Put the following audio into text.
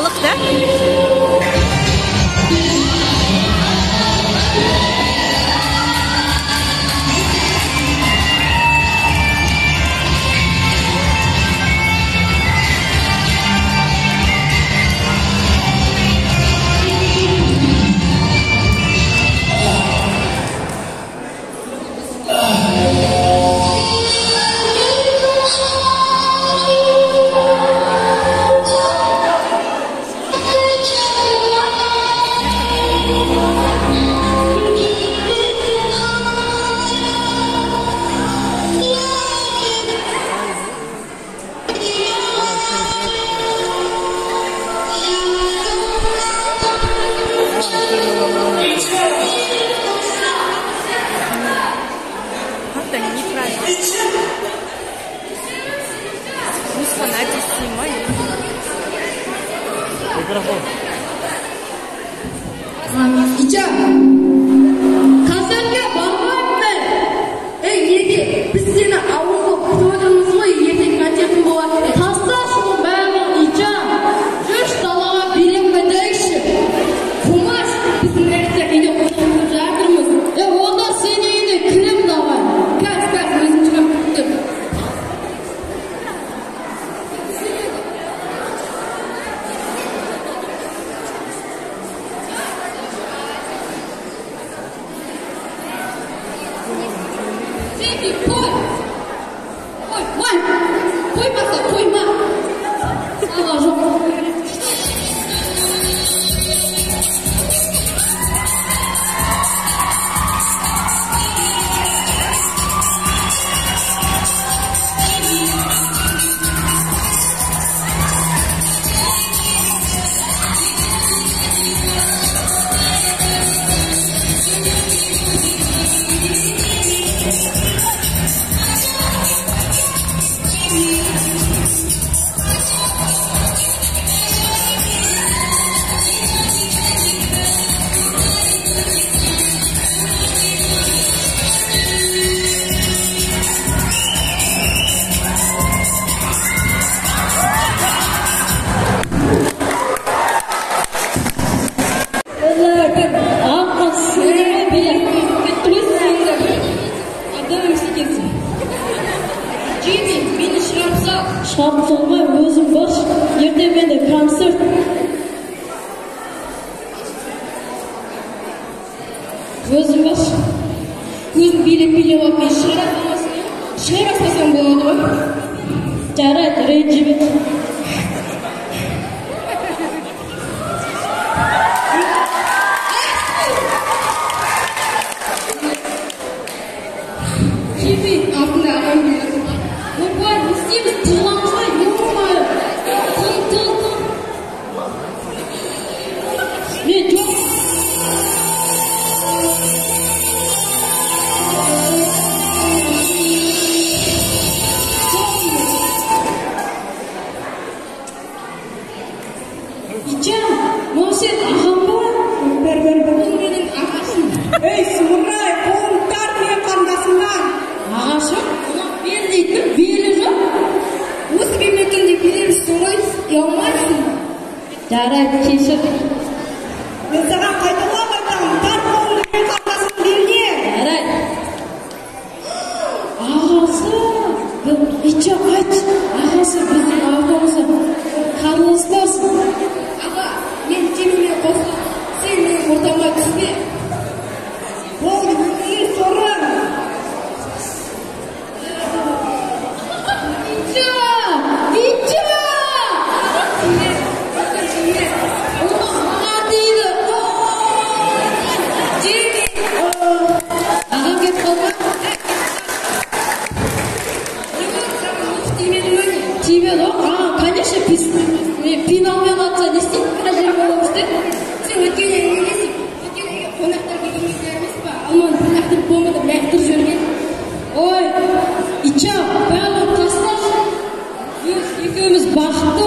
Тазалық да. Şarap olmay özüm var. Yerde mende konser. Özüm var. Özüm bilip bak ben şarap pasam болады ғой. Жарайды, ренжіме. Жарайды, кешір. Мен саған қайталап айтамын, тар қолыңды мен қалтасын берме. Жарайды. Ағасы, итше қайт. Ағасы біздің ағамызы қарылыспасын. Аға, мен темемен қосып, сен менің ортама түспе. Ол өзіңе сорың. Итше! Тебе, да? Конечно, пиналмен атса не істейді? Қажер боламыз да? Сен өткенде емесің. Өткенде қонақтар келгенде емес па? Алманы қонақтар болмады, ләқтір жүрген. Ой, итча, бәрін тасташы. Екеуміз бақытты